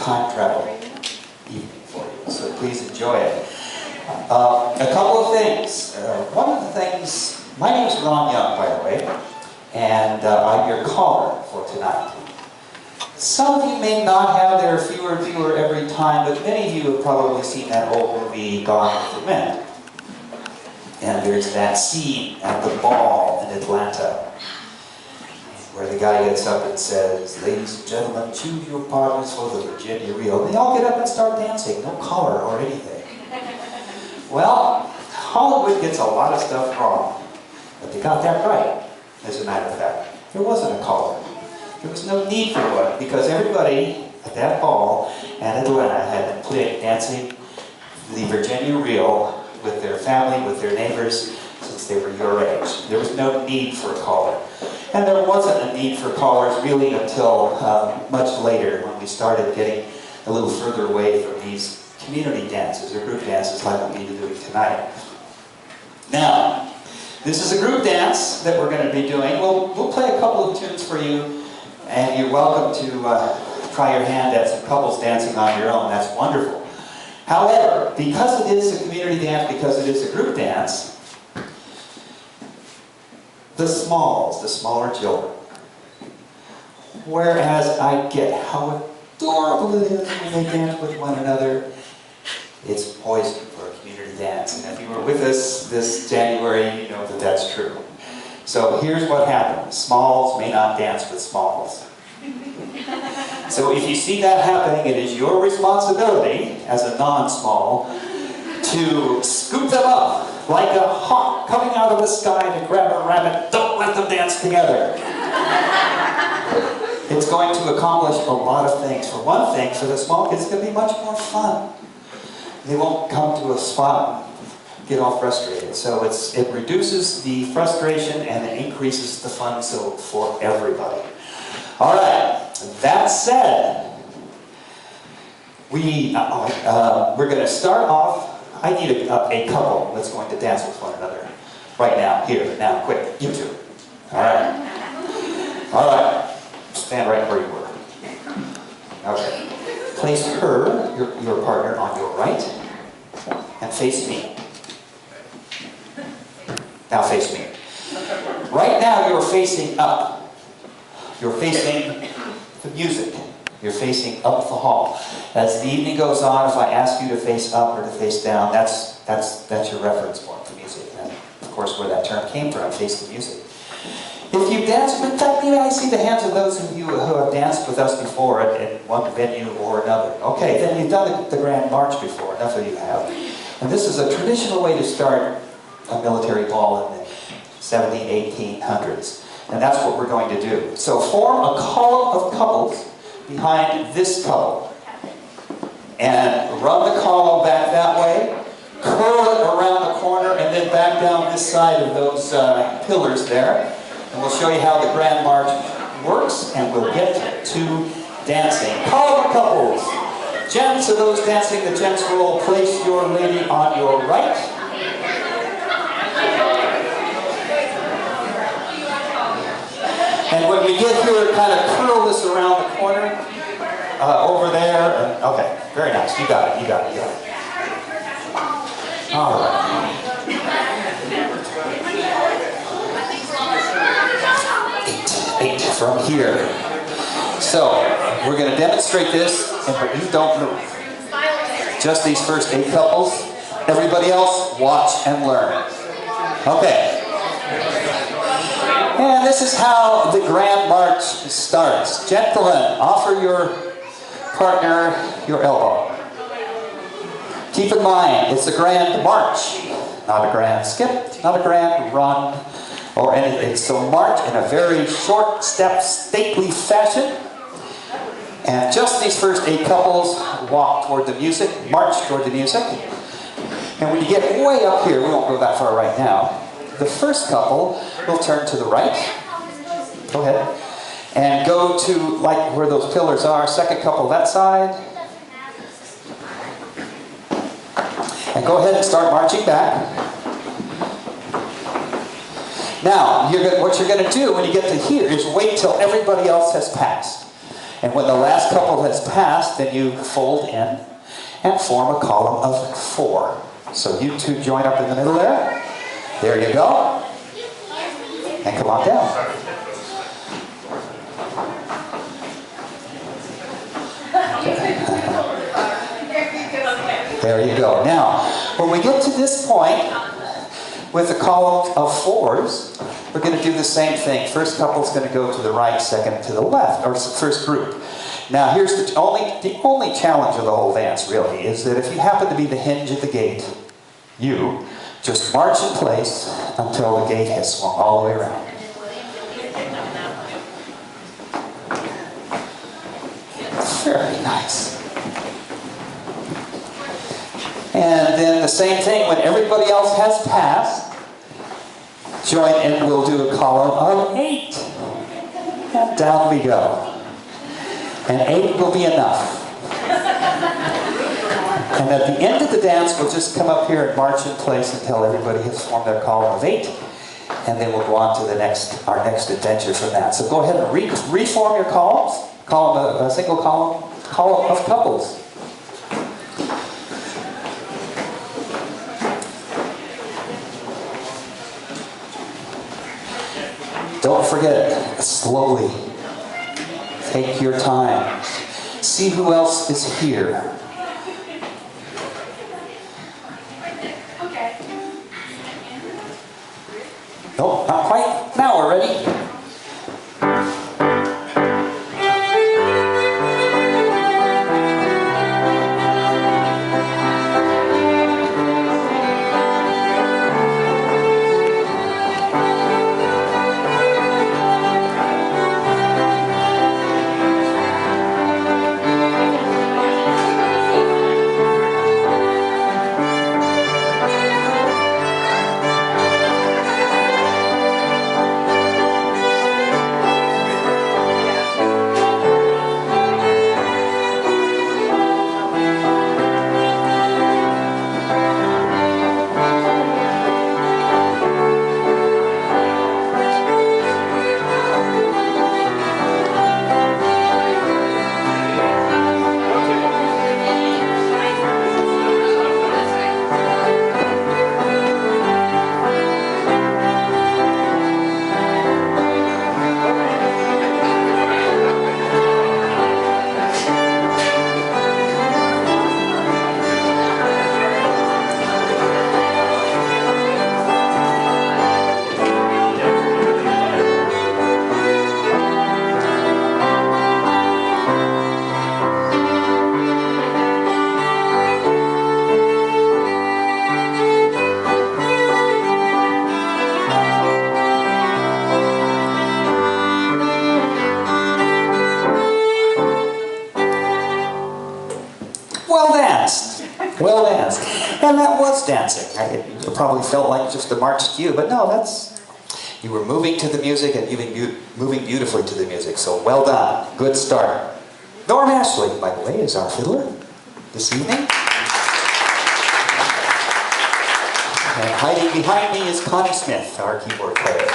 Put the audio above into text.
time travel evening for you, so please enjoy it. A couple of things. One of the things, my name is Ron Young, by the way, and I'm your caller for tonight. Some of you may not have, there are fewer and fewer every time, but many of you have probably seen that old movie, Gone with the Wind. And there's that scene at the ball in Atlanta, where the guy gets up and says, "Ladies and gentlemen, choose your partners for the Virginia Reel." And they all get up and start dancing, no collar or anything. Well, Hollywood gets a lot of stuff wrong, but they got that right, as a matter of fact. There wasn't a collar. There was no need for one, because everybody at that ball and Atlanta had been dancing the Virginia Reel with their family, with their neighbors, since they were your age. There was no need for a collar. And there wasn't a need for collars really until much later, when we started getting a little further away from these community dances or group dances like we'll be doing tonight. Now, this is a group dance that we're going to be doing. We'll play a couple of tunes for you, and you're welcome to try your hand at some couples dancing on your own. That's wonderful. However, because it is a community dance, because it is a group dance, the smalls, the smaller children, whereas I get how adorable it is when they dance with one another, it's poison for a community dance. And if you were with us this January, you know that that's true. So here's what happens. Smalls may not dance with smalls. So if you see that happening, it is your responsibility as a non-small to scoop them up like a hawk coming out of the sky to grab a rabbit. Don't let them dance together. It's going to accomplish a lot of things. For one thing, for the small kids, it's going to be much more fun. They won't come to a spot and get all frustrated. So it reduces the frustration and it increases the fun for everybody. All right. That said, we're going to start off. I need a couple that's going to dance with one another right now, here, now, quick, you two. All right. All right. Stand right where you were. Okay. Place her, your partner, on your right, and face me. Now face me. Right now you're facing up. You're facing the music. You're facing up the hall. As the evening goes on, if I ask you to face up or to face down, that's your reference point for music. And of course, where that term came from, face the music. If you dance, in fact, maybe I see the hands of those of you who have danced with us before at one venue or another. Okay, then you've done the Grand March before. Enough of you have. And this is a traditional way to start a military ball in the 1800s. And that's what we're going to do. So form a column of couples behind this couple. And run the column back that way. Curl it around the corner and then back down this side of those pillars there. And we'll show you how the Grand March works, and we'll get to dancing. Column of couples. Gents, of those dancing the gents roll, place your lady on your right. And when we get here, kind of curl this around the corner, over there. And, okay, very nice. You got it, you got it, you got it. All right. Eight from here. So, we're going to demonstrate this, and you don't move. Just these first 8 couples. Everybody else, watch and learn. Okay. And this is how the Grand March starts. Gentlemen, offer your partner your elbow. Keep in mind, it's a Grand March, not a grand skip, not a grand run, or anything. So march in a very short step, stately fashion. And just these first 8 couples walk toward the music, march toward the music. And when you get way up here, we won't go that far right now, the first couple will turn to the right. Go ahead. And go to, like, where those pillars are. Second couple that side. And go ahead and start marching back. Now, what you're going to do when you get to here is wait till everybody else has passed. And when the last couple has passed, then you fold in and form a column of 4. So you two join up in the middle there. There you go. And come on down. There you go. Now, when we get to this point, with the column of 4s, we're going to do the same thing. First couple is going to go to the right, second to the left, or first group. Now, here's the only challenge of the whole dance, really, is that if you happen to be the hinge of the gate, you just march in place until the gate has swung all the way around. Very nice. And then the same thing, when everybody else has passed, join in, we'll do a column of 8. And down we go. And 8 will be enough. And at the end of the dance, we'll just come up here and march in place until everybody has formed their column of 8. And then we'll go on to our next adventure from that. So go ahead and reform your columns. A single column of couples. Don't forget, slowly. Take your time. See who else is here. Nope, not quite. Now we're ready. Well danced. And that was dancing. It probably felt like just a march cue, but no, you were moving to the music and moving beautifully to the music. So well done. Good start. Norm Ashley, by the way, is our fiddler this evening. And hiding behind me is Connie Smith, our keyboard player.